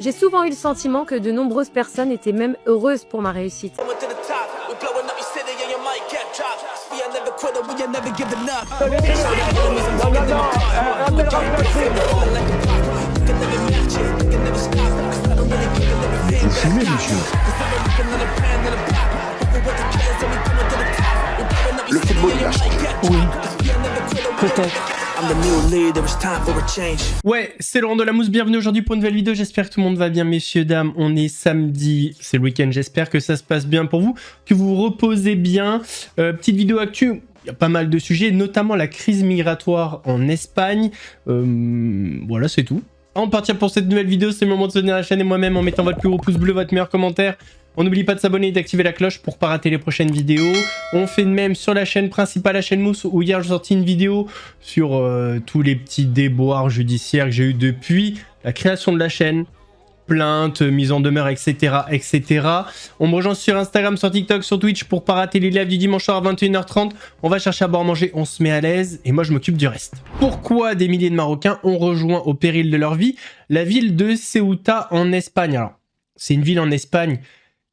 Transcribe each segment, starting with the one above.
J'ai souvent eu le sentiment que de nombreuses personnes étaient même heureuses pour ma réussite. Vous fumez, monsieur? Le football, il a changé. Oui, peut-être. Ouais, c'est Laurent de la Mousse, bienvenue aujourd'hui pour une nouvelle vidéo, j'espère que tout le monde va bien messieurs, dames, on est samedi, c'est le week-end, j'espère que ça se passe bien pour vous, que vous vous reposez bien. Petite vidéo actu, il y a pas mal de sujets, notamment la crise migratoire en Espagne, voilà c'est tout. On partir pour cette nouvelle vidéo, c'est le moment de soutenir la chaîne et moi-même en mettant votre plus gros pouce bleu, votre meilleur commentaire. On n'oublie pas de s'abonner et d'activer la cloche pour pas rater les prochaines vidéos. On fait de même sur la chaîne principale, la chaîne Mousse, où hier j'ai sorti une vidéo sur tous les petits déboires judiciaires que j'ai eu depuis la création de la chaîne. Plaintes, mise en demeure, etc., etc. On me rejoint sur Instagram, sur TikTok, sur Twitch pour pas rater les lives du dimanche soir à 21h30. On va chercher à boire, manger, on se met à l'aise et moi je m'occupe du reste. Pourquoi des milliers de Marocains ont rejoint au péril de leur vie la ville de Ceuta en Espagne? Alors, c'est une ville en Espagne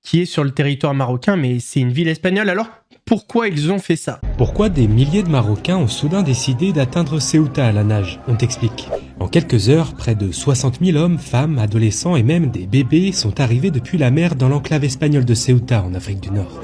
qui est sur le territoire marocain, mais c'est une ville espagnole. Alors, pourquoi ils ont fait ça? Pourquoi des milliers de Marocains ont soudain décidé d'atteindre Ceuta à la nage? On t'explique. En quelques heures, près de 60 000 hommes, femmes, adolescents et même des bébés sont arrivés depuis la mer dans l'enclave espagnole de Ceuta en Afrique du Nord.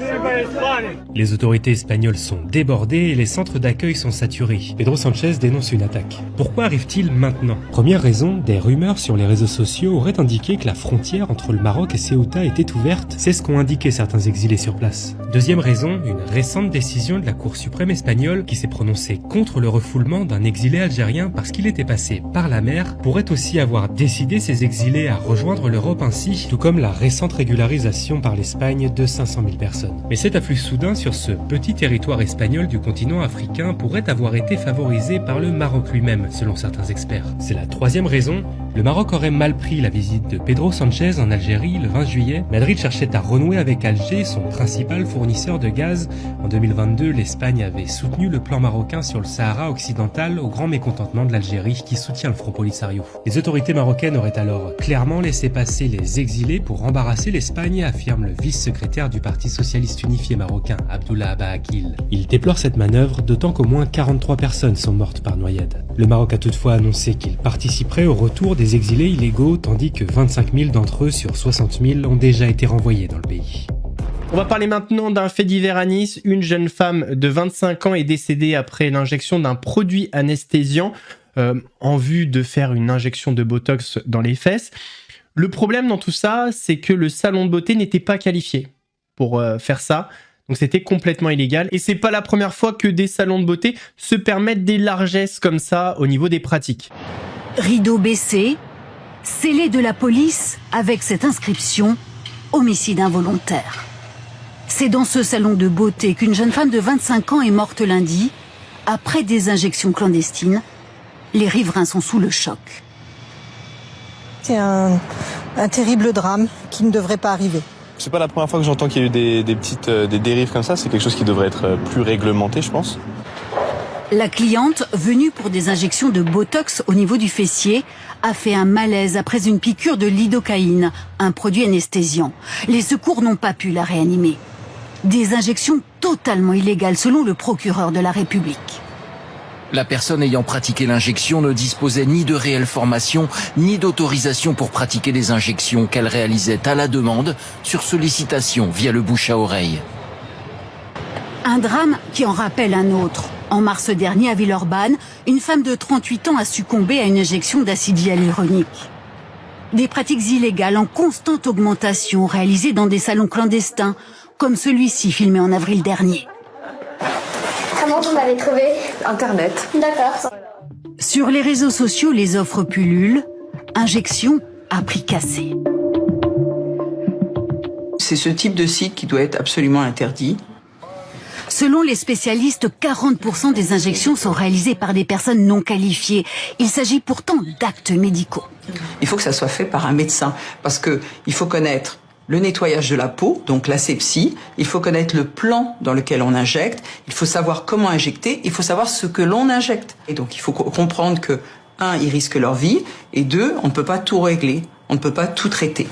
Les autorités espagnoles sont débordées et les centres d'accueil sont saturés. Pedro Sanchez dénonce une attaque. Pourquoi arrive-t-il maintenant? Première raison, des rumeurs sur les réseaux sociaux auraient indiqué que la frontière entre le Maroc et Ceuta était ouverte. C'est ce qu'ont indiqué certains exilés sur place. Deuxième raison, une récente décision de la Cour suprême espagnole qui s'est prononcée contre le refoulement d'un exilé algérien parce qu'il était passé par la mer pourrait aussi avoir décidé ces exilés à rejoindre l'Europe ainsi, tout comme la récente régularisation par l'Espagne de 500 000 personnes. Mais cet afflux soudain sur ce petit territoire espagnol du continent africain pourrait avoir été favorisé par le Maroc lui-même, selon certains experts. C'est la troisième raison. Le Maroc aurait mal pris la visite de Pedro Sanchez en Algérie le 20 juillet. Madrid cherchait à renouer avec Alger, son principal fournisseur de gaz. En 2022, l'Espagne avait soutenu le plan marocain sur le Sahara occidental au grand mécontentement de l'Algérie qui soutient le Front Polisario. Les autorités marocaines auraient alors clairement laissé passer les exilés pour embarrasser l'Espagne, affirme le vice-secrétaire du Parti socialiste unifié marocain, Abdullah Abahakil. Il déplore cette manœuvre, d'autant qu'au moins 43 personnes sont mortes par noyade. Le Maroc a toutefois annoncé qu'il participerait au retour des exilés illégaux, tandis que 25 000 d'entre eux sur 60 000 ont déjà été renvoyés dans le pays. On va parler maintenant d'un fait divers à Nice. Une jeune femme de 25 ans est décédée après l'injection d'un produit anesthésiant en vue de faire une injection de Botox dans les fesses. Le problème dans tout ça, c'est que le salon de beauté n'était pas qualifié pour faire ça. Donc c'était complètement illégal. Et c'est pas la première fois que des salons de beauté se permettent des largesses comme ça au niveau des pratiques. Rideau baissé, scellé de la police avec cette inscription « Homicide involontaire ». C'est dans ce salon de beauté qu'une jeune femme de 25 ans est morte lundi, après des injections clandestines. Les riverains sont sous le choc. C'est un terrible drame qui ne devrait pas arriver. C'est pas la première fois que j'entends qu'il y a eu des dérives comme ça, c'est quelque chose qui devrait être plus réglementé, je pense. La cliente, venue pour des injections de Botox au niveau du fessier, a fait un malaise après une piqûre de lidocaïne, un produit anesthésiant. Les secours n'ont pas pu la réanimer. Des injections totalement illégales selon le procureur de la République. La personne ayant pratiqué l'injection ne disposait ni de réelle formation, ni d'autorisation pour pratiquer les injections qu'elle réalisait à la demande, sur sollicitation via le bouche à oreille. Un drame qui en rappelle un autre. En mars dernier, à Villeurbanne, une femme de 38 ans a succombé à une injection d'acide hyaluronique. Des pratiques illégales en constante augmentation réalisées dans des salons clandestins, comme celui-ci filmé en avril dernier. Comment vous m'avez trouvé? Internet. D'accord. Sur les réseaux sociaux, les offres pullulent. Injection à prix cassé. C'est ce type de site qui doit être absolument interdit. Selon les spécialistes, 40% des injections sont réalisées par des personnes non qualifiées. Il s'agit pourtant d'actes médicaux. Il faut que ça soit fait par un médecin, parce que il faut connaître le nettoyage de la peau, donc l'asepsie, il faut connaître le plan dans lequel on injecte, il faut savoir comment injecter, il faut savoir ce que l'on injecte. Et donc il faut comprendre que, un, ils risquent leur vie, et deux, on ne peut pas tout régler. On ne peut pas tout traiter.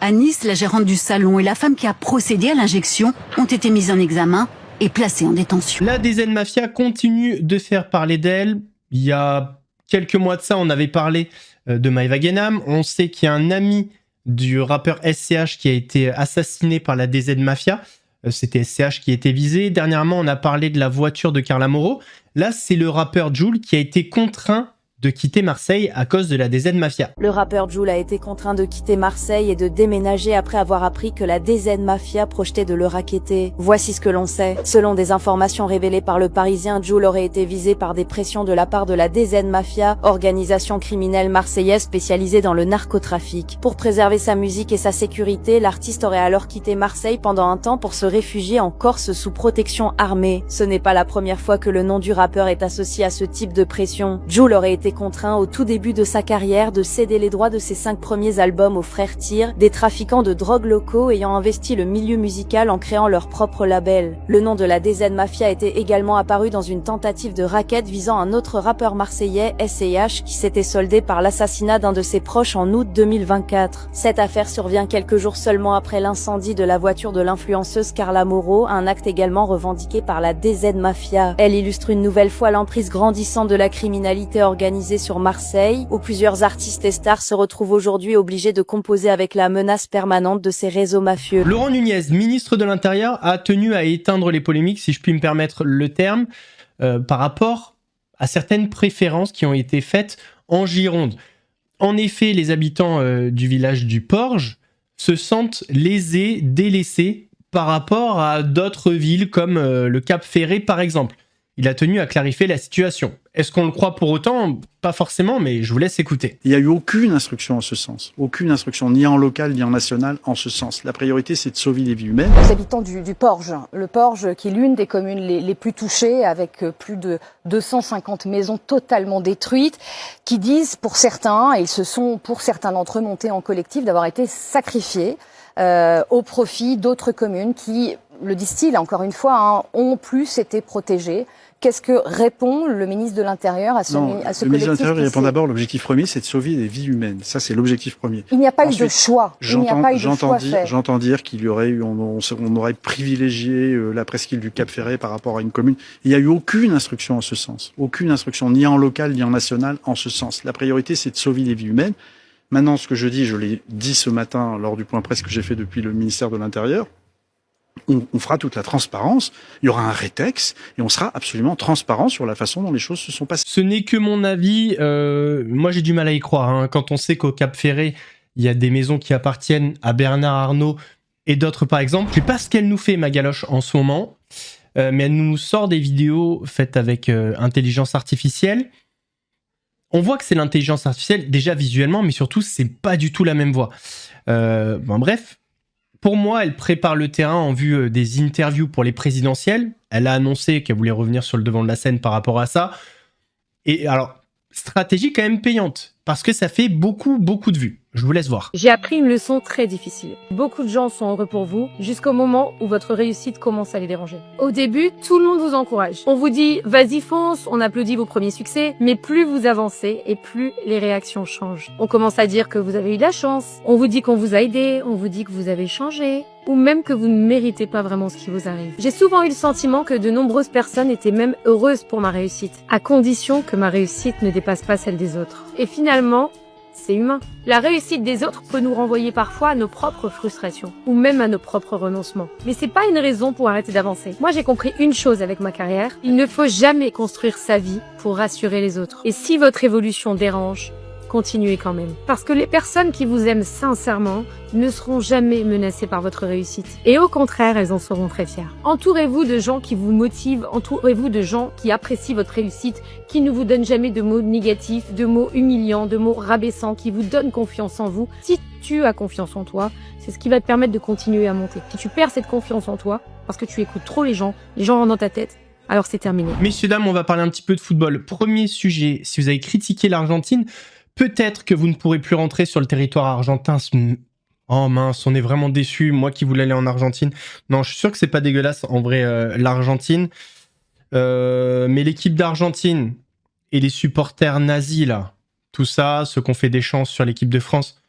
À Nice, la gérante du salon et la femme qui a procédé à l'injection ont été mises en examen et placées en détention. La DZ Mafia continue de faire parler d'elle. Il y a quelques mois de ça, on avait parlé de Maëva Guénam. On sait qu'il y a un ami du rappeur SCH qui a été assassiné par la DZ Mafia. C'était SCH qui était visé. Dernièrement, on a parlé de la voiture de Carla Moreau. Là, c'est le rappeur Jul qui a été contraint de quitter Marseille à cause de la DZ Mafia. Le rappeur Jul a été contraint de quitter Marseille et de déménager après avoir appris que la DZ Mafia projetait de le racketter. Voici ce que l'on sait. Selon des informations révélées par le Parisien, Jul aurait été visé par des pressions de la part de la DZ Mafia, organisation criminelle marseillaise spécialisée dans le narcotrafic. Pour préserver sa musique et sa sécurité, l'artiste aurait alors quitté Marseille pendant un temps pour se réfugier en Corse sous protection armée. Ce n'est pas la première fois que le nom du rappeur est associé à ce type de pression. Jul aurait été contraint au tout début de sa carrière de céder les droits de ses 5 premiers albums aux frères Tyr, des trafiquants de drogue locaux ayant investi le milieu musical en créant leur propre label. Le nom de la DZ Mafia était également apparu dans une tentative de racket visant un autre rappeur marseillais, SCH, qui s'était soldé par l'assassinat d'un de ses proches en août 2024. Cette affaire survient quelques jours seulement après l'incendie de la voiture de l'influenceuse Carla Moreau, un acte également revendiqué par la DZ Mafia. Elle illustre une nouvelle fois l'emprise grandissante de la criminalité organisée sur Marseille, où plusieurs artistes et stars se retrouvent aujourd'hui obligés de composer avec la menace permanente de ces réseaux mafieux. Laurent Nunez, ministre de l'Intérieur, a tenu à éteindre les polémiques, si je puis me permettre le terme, par rapport à certaines préférences qui ont été faites en Gironde. En effet, les habitants du village du Porge se sentent lésés, délaissés par rapport à d'autres villes comme le Cap Ferré par exemple. Il a tenu à clarifier la situation. Est-ce qu'on le croit pour autant? Pas forcément, mais je vous laisse écouter. Il n'y a eu aucune instruction en ce sens. Aucune instruction, ni en local, ni en national, en ce sens. La priorité, c'est de sauver les vies humaines. Les habitants du Porge. Le Porge, qui est l'une des communes les plus touchées, avec plus de 250 maisons totalement détruites, qui disent pour certains, et ils se sont pour certains d'entre eux montés en collectif, d'avoir été sacrifiés au profit d'autres communes qui, le disent-ils encore une fois, ont plus été protégées. Qu'est-ce que répond le ministre de l'Intérieur à ce collectif? Le ministre de l'Intérieur répond d'abord, l'objectif premier, c'est de sauver des vies humaines. Ça, c'est l'objectif premier. Il n'y a pas eu de choix. J'entends dire qu'il y aurait eu, on aurait privilégié la presqu'île du Cap Ferret par rapport à une commune. Il n'y a eu aucune instruction en ce sens. Aucune instruction, ni en local, ni en national, en ce sens. La priorité, c'est de sauver des vies humaines. Maintenant, ce que je dis, je l'ai dit ce matin lors du point presse que j'ai fait depuis le ministère de l'Intérieur. On fera toute la transparence, il y aura un rétex et on sera absolument transparent sur la façon dont les choses se sont passées. Ce n'est que mon avis, moi j'ai du mal à y croire, hein. Quand on sait qu'au Cap Ferré, il y a des maisons qui appartiennent à Bernard Arnault et d'autres par exemple. Je sais pas ce qu'elle nous fait, Magaloche, en ce moment, mais elle nous sort des vidéos faites avec intelligence artificielle. On voit que c'est l'intelligence artificielle, déjà visuellement, mais surtout, c'est pas du tout la même voix. Bref. Pour moi, elle prépare le terrain en vue des interviews pour les présidentielles. Elle a annoncé qu'elle voulait revenir sur le devant de la scène par rapport à ça. Et alors, stratégie quand même payante, parce que ça fait beaucoup de vues. Je vous laisse voir. J'ai appris une leçon très difficile. Beaucoup de gens sont heureux pour vous, jusqu'au moment où votre réussite commence à les déranger. Au début, tout le monde vous encourage. On vous dit, vas-y fonce, on applaudit vos premiers succès, mais plus vous avancez et plus les réactions changent. On commence à dire que vous avez eu de la chance, on vous dit qu'on vous a aidé, on vous dit que vous avez changé, ou même que vous ne méritez pas vraiment ce qui vous arrive. J'ai souvent eu le sentiment que de nombreuses personnes étaient même heureuses pour ma réussite, à condition que ma réussite ne dépasse pas celle des autres. Et finalement, c'est humain. La réussite des autres peut nous renvoyer parfois à nos propres frustrations, ou même à nos propres renoncements. Mais c'est pas une raison pour arrêter d'avancer. Moi, j'ai compris une chose avec ma carrière. Il ne faut jamais construire sa vie pour rassurer les autres. Et si votre évolution dérange, continuez quand même. Parce que les personnes qui vous aiment sincèrement ne seront jamais menacées par votre réussite. Et au contraire, elles en seront très fières. Entourez-vous de gens qui vous motivent, entourez-vous de gens qui apprécient votre réussite, qui ne vous donnent jamais de mots négatifs, de mots humiliants, de mots rabaissants, qui vous donnent confiance en vous. Si tu as confiance en toi, c'est ce qui va te permettre de continuer à monter. Si tu perds cette confiance en toi, parce que tu écoutes trop les gens rentrent dans ta tête, alors c'est terminé. Messieurs, dames, on va parler un petit peu de football. Premier sujet, si vous avez critiqué l'Argentine, peut-être que vous ne pourrez plus rentrer sur le territoire argentin. Oh mince, on est vraiment déçus. Moi qui voulais aller en Argentine. Non, je suis sûr que c'est pas dégueulasse en vrai, l'Argentine. Mais l'équipe d'Argentine et les supporters nazis là, tout ça, ceux qu'on fait des chances sur l'équipe de France,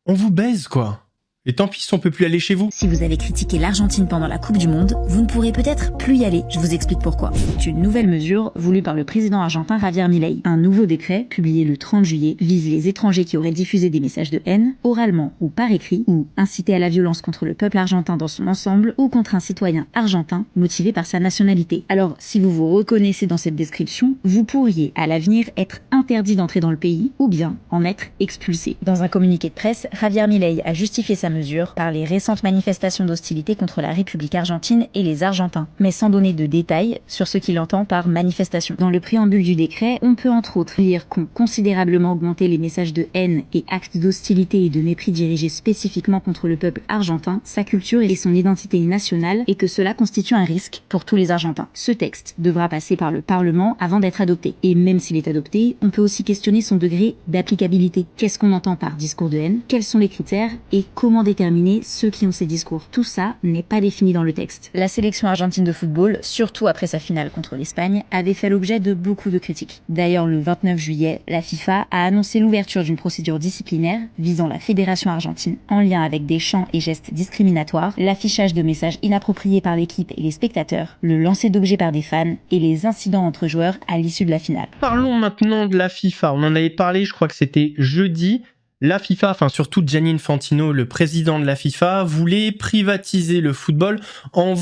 on vous baise, quoi. Et tant pis si on peut plus aller chez vous. Si vous avez critiqué l'Argentine pendant la Coupe du Monde, vous ne pourrez peut-être plus y aller. Je vous explique pourquoi. C'est une nouvelle mesure voulue par le président argentin Javier Milei. Un nouveau décret, publié le 30 juillet, vise les étrangers qui auraient diffusé des messages de haine, oralement ou par écrit, ou incité à la violence contre le peuple argentin dans son ensemble, ou contre un citoyen argentin motivé par sa nationalité. Alors, si vous vous reconnaissez dans cette description, vous pourriez, à l'avenir, être interdit d'entrer dans le pays, ou bien en être expulsé. Dans un communiqué de presse, Javier Milei a justifié sa mesure par les récentes manifestations d'hostilité contre la République argentine et les Argentins, mais sans donner de détails sur ce qu'il entend par manifestation. Dans le préambule du décret, on peut entre autres lire qu'ont considérablement augmenté les messages de haine et actes d'hostilité et de mépris dirigés spécifiquement contre le peuple argentin, sa culture et son identité nationale, et que cela constitue un risque pour tous les Argentins. Ce texte devra passer par le Parlement avant d'être adopté. Et même s'il est adopté, on peut aussi questionner son degré d'applicabilité. Qu'est-ce qu'on entend par discours de haine? Quels sont les critères? Et comment déterminer ceux qui ont ces discours? Tout ça n'est pas défini dans le texte. La sélection argentine de football, surtout après sa finale contre l'Espagne, avait fait l'objet de beaucoup de critiques. D'ailleurs, le 29 juillet, la FIFA a annoncé l'ouverture d'une procédure disciplinaire visant la fédération argentine en lien avec des chants et gestes discriminatoires, l'affichage de messages inappropriés par l'équipe et les spectateurs, le lancer d'objets par des fans et les incidents entre joueurs à l'issue de la finale. Parlons maintenant de la FIFA. On en avait parlé, je crois que c'était jeudi. La FIFA, enfin surtout Gianni Infantino, le président de la FIFA, voulait privatiser le football en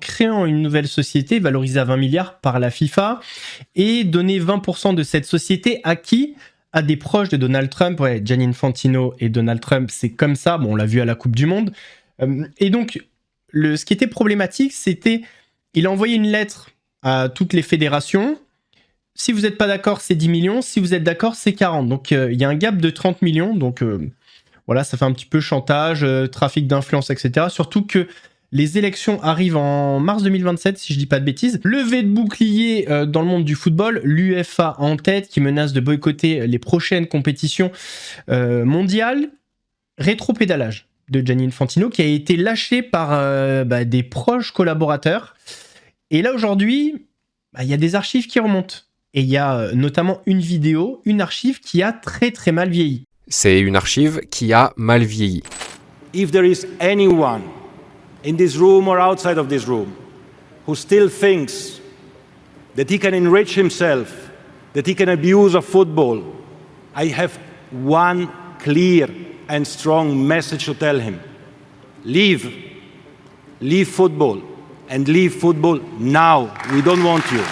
créant une nouvelle société valorisée à 20 milliards par la FIFA et donner 20% de cette société à qui? À des proches de Donald Trump. Ouais, Gianni Infantino et Donald Trump, c'est comme ça. Bon, on l'a vu à la Coupe du Monde. Et donc, ce qui était problématique, c'était il a envoyé une lettre à toutes les fédérations. Si vous n'êtes pas d'accord, c'est 10 millions. Si vous êtes d'accord, c'est 40. Donc, il y a un gap de 30 millions. Donc, voilà, ça fait un petit peu chantage, trafic d'influence, etc. Surtout que les élections arrivent en mars 2027, si je dis pas de bêtises. Levée de bouclier dans le monde du football. L'UEFA en tête, qui menace de boycotter les prochaines compétitions mondiales. Rétropédalage de Gianni Infantino, qui a été lâché par des proches collaborateurs. Et là, aujourd'hui, il y a des archives qui remontent. Et il y a notamment une vidéo, une archive qui a très très mal vieilli. C'est une archive qui a mal vieilli. If there is anyone in this room or outside of this room who still thinks that he can enrich himself, that he can abuse of football, I have one clear and strong message to tell him. Leave football, and leave football now. We don't want you.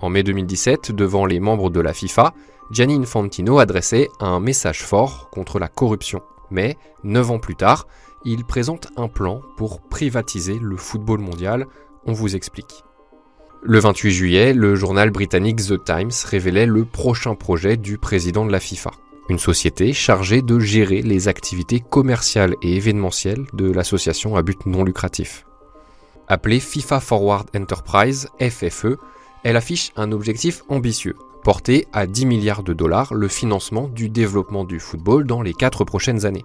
En mai 2017, devant les membres de la FIFA, Gianni Infantino adressait un message fort contre la corruption. Mais, 9 ans plus tard, il présente un plan pour privatiser le football mondial. On vous explique. Le 28 juillet, le journal britannique The Times révélait le prochain projet du président de la FIFA. Une société chargée de gérer les activités commerciales et événementielles de l'association à but non lucratif. Appelée FIFA Forward Enterprise, FFE, elle affiche un objectif ambitieux, porter à 10 milliards de dollars le financement du développement du football dans les 4 prochaines années.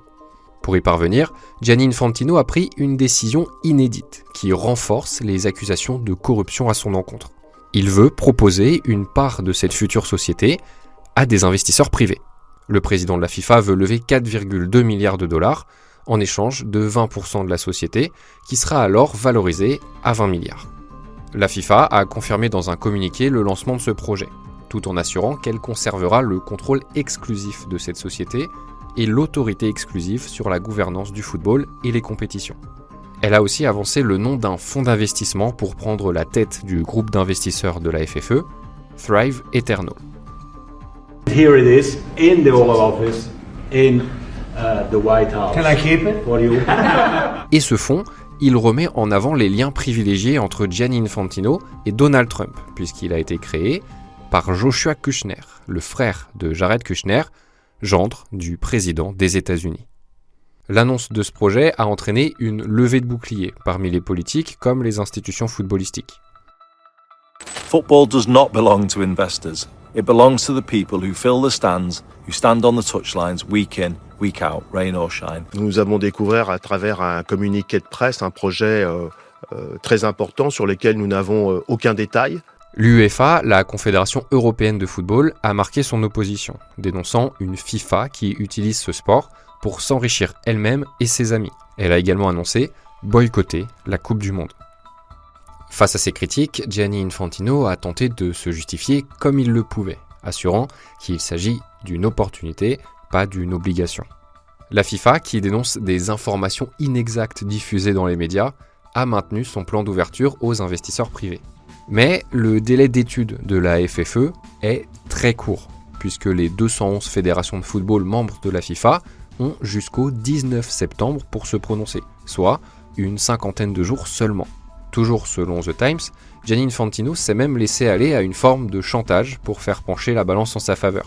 Pour y parvenir, Gianni Infantino a pris une décision inédite qui renforce les accusations de corruption à son encontre. Il veut proposer une part de cette future société à des investisseurs privés. Le président de la FIFA veut lever 4,2 milliards de dollars en échange de 20% de la société qui sera alors valorisée à 20 milliards. La FIFA a confirmé dans un communiqué le lancement de ce projet, tout en assurant qu'elle conservera le contrôle exclusif de cette société et l'autorité exclusive sur la gouvernance du football et les compétitions. Elle a aussi avancé le nom d'un fonds d'investissement pour prendre la tête du groupe d'investisseurs de la FFE, Thrive Eternal. Here it is in the Oval Office in the White House. Can I keep it for you? Et ce fonds, il remet en avant les liens privilégiés entre Gianni Infantino et Donald Trump, puisqu'il a été créé par Joshua Kushner, le frère de Jared Kushner, gendre du président des États-Unis. L'annonce de ce projet a entraîné une levée de boucliers parmi les politiques comme les institutions footballistiques. Football does not belong to investors. It belongs to the people who fill the stands, who stand on the touchlines week in, week out, rain or shine. Nous avons découvert à travers un communiqué de presse un projet très important sur lequel nous n'avons aucun détail. L'UEFA, la Confédération européenne de football, a marqué son opposition, dénonçant une FIFA qui utilise ce sport pour s'enrichir elle-même et ses amis. Elle a également annoncé boycotter la Coupe du Monde. Face à ces critiques, Gianni Infantino a tenté de se justifier comme il le pouvait, assurant qu'il s'agit d'une opportunité, pas d'une obligation. La FIFA, qui dénonce des informations inexactes diffusées dans les médias, a maintenu son plan d'ouverture aux investisseurs privés. Mais le délai d'étude de la FFE est très court, puisque les 211 fédérations de football membres de la FIFA ont jusqu'au 19 septembre pour se prononcer, soit une cinquantaine de jours seulement. Toujours selon The Times, Gianni Infantino s'est même laissé aller à une forme de chantage pour faire pencher la balance en sa faveur.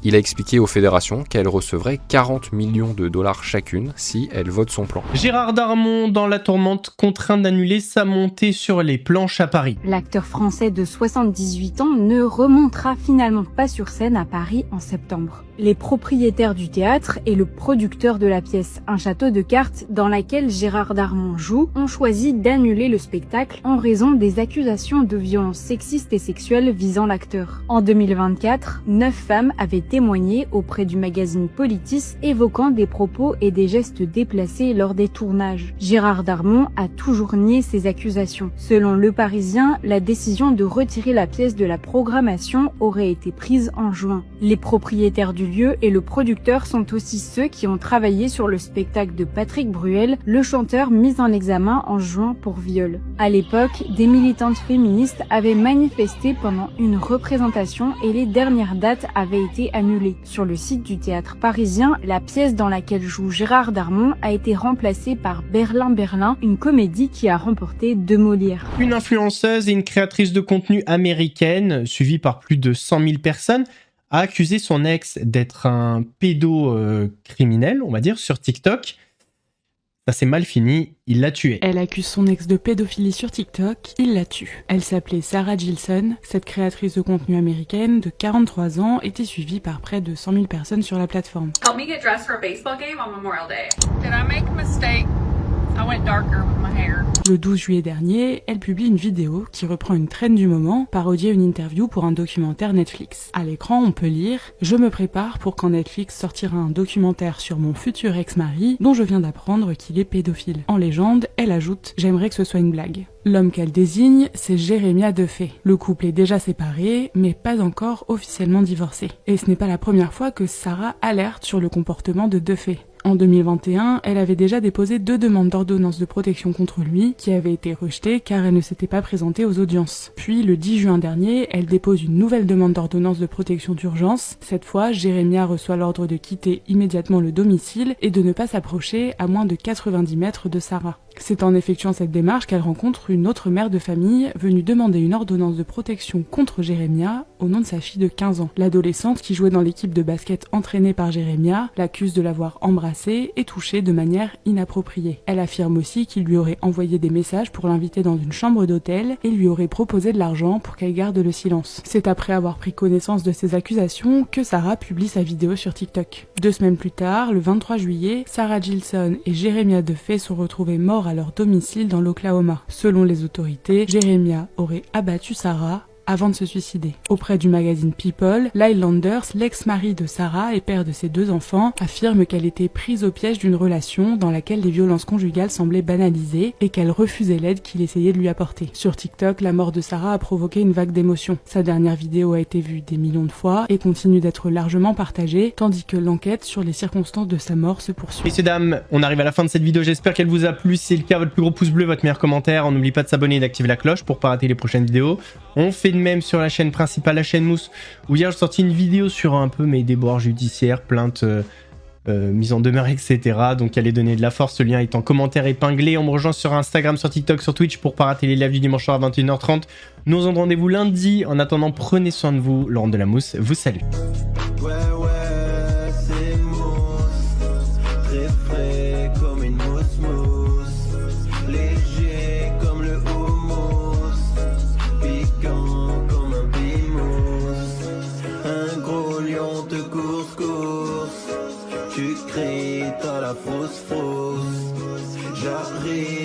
Il a expliqué aux fédérations qu'elles recevraient 40 millions de dollars chacune si elles votent son plan. Gérard Darmon, dans la tourmente, contraint d'annuler sa montée sur les planches à Paris. L'acteur français de 78 ans ne remontera finalement pas sur scène à Paris en septembre. Les propriétaires du théâtre et le producteur de la pièce Un château de cartes dans laquelle Gérard Darmon joue ont choisi d'annuler le spectacle en raison des accusations de violences sexistes et sexuelles visant l'acteur. En 2024, 9 femmes avaient témoigné auprès du magazine Politis évoquant des propos et des gestes déplacés lors des tournages. Gérard Darmon a toujours nié ces accusations. Selon Le Parisien, la décision de retirer la pièce de la programmation aurait été prise en juin. Les propriétaires du lieu et le producteur sont aussi ceux qui ont travaillé sur le spectacle de Patrick Bruel, le chanteur mis en examen en juin pour viol. À l'époque, des militantes féministes avaient manifesté pendant une représentation et les dernières dates avaient été annulées. Sur le site du théâtre parisien, la pièce dans laquelle joue Gérard Darmon a été remplacée par Berlin, une comédie qui a remporté 2 Molières. Une influenceuse et une créatrice de contenu américaine, suivie par plus de 100 000 personnes, a accusé son ex d'être un pédocriminel, on va dire, sur TikTok. Ça s'est mal fini, il l'a tué. Elle accuse son ex de pédophilie sur TikTok, il la tue. Elle s'appelait Sarah Gilson. Cette créatrice de contenu américaine de 43 ans était suivie par près de 100 000 personnes sur la plateforme. Help me get dressed for a baseball game on Memorial Day. Did I make a mistake? I went darker with my hair. Le 12 juillet dernier, elle publie une vidéo qui reprend une trend du moment, parodiée une interview pour un documentaire Netflix. À l'écran, on peut lire « Je me prépare pour quand Netflix sortira un documentaire sur mon futur ex-mari dont je viens d'apprendre qu'il est pédophile. » En légende, elle ajoute « J'aimerais que ce soit une blague. » L'homme qu'elle désigne, c'est Jérémia Defay. Le couple est déjà séparé, mais pas encore officiellement divorcé. Et ce n'est pas la première fois que Sarah alerte sur le comportement de Defay. En 2021, elle avait déjà déposé 2 demandes d'ordonnance de protection contre lui qui avaient été rejetées car elle ne s'était pas présentée aux audiences. Puis le 10 juin dernier, elle dépose une nouvelle demande d'ordonnance de protection d'urgence. Cette fois, Jérémia reçoit l'ordre de quitter immédiatement le domicile et de ne pas s'approcher à moins de 90 mètres de Sarah. C'est en effectuant cette démarche qu'elle rencontre une autre mère de famille venue demander une ordonnance de protection contre Jérémia au nom de sa fille de 15 ans. L'adolescente qui jouait dans l'équipe de basket entraînée par Jérémia l'accuse de l'avoir embrassée et touchée de manière inappropriée. Elle affirme aussi qu'il lui aurait envoyé des messages pour l'inviter dans une chambre d'hôtel et lui aurait proposé de l'argent pour qu'elle garde le silence. C'est après avoir pris connaissance de ces accusations que Sarah publie sa vidéo sur TikTok. 2 semaines plus tard, le 23 juillet, Sarah Gilson et Jérémia Defay sont retrouvés morts à leur domicile dans l'Oklahoma. Selon les autorités, Jérémia aurait abattu Sarah avant de se suicider. Auprès du magazine People, Lyle Landers, l'ex-mari de Sarah et père de ses 2 enfants, affirme qu'elle était prise au piège d'une relation dans laquelle les violences conjugales semblaient banalisées et qu'elle refusait l'aide qu'il essayait de lui apporter. Sur TikTok, la mort de Sarah a provoqué une vague d'émotions. Sa dernière vidéo a été vue des millions de fois et continue d'être largement partagée, tandis que l'enquête sur les circonstances de sa mort se poursuit. Messieurs, dames, on arrive à la fin de cette vidéo, j'espère qu'elle vous a plu. Si c'est le cas, votre plus gros pouce bleu, votre meilleur commentaire. On n'oublie pas de s'abonner et d'activer la cloche pour pas rater les prochaines vidéos. On fait de même sur la chaîne principale, la chaîne Mousse, où hier j'ai sorti une vidéo sur un peu mes déboires judiciaires, plaintes, mise en demeure, etc. Donc allez donner de la force, le lien est en commentaire épinglé. On me rejoint sur Instagram, sur TikTok, sur Twitch pour pas rater les lives du dimanche soir à 21h30. Nous on se donne rendez-vous lundi. En attendant, prenez soin de vous. Laurent de la Mousse vous salue. Tu cries, t'as la fausse, j'arrive.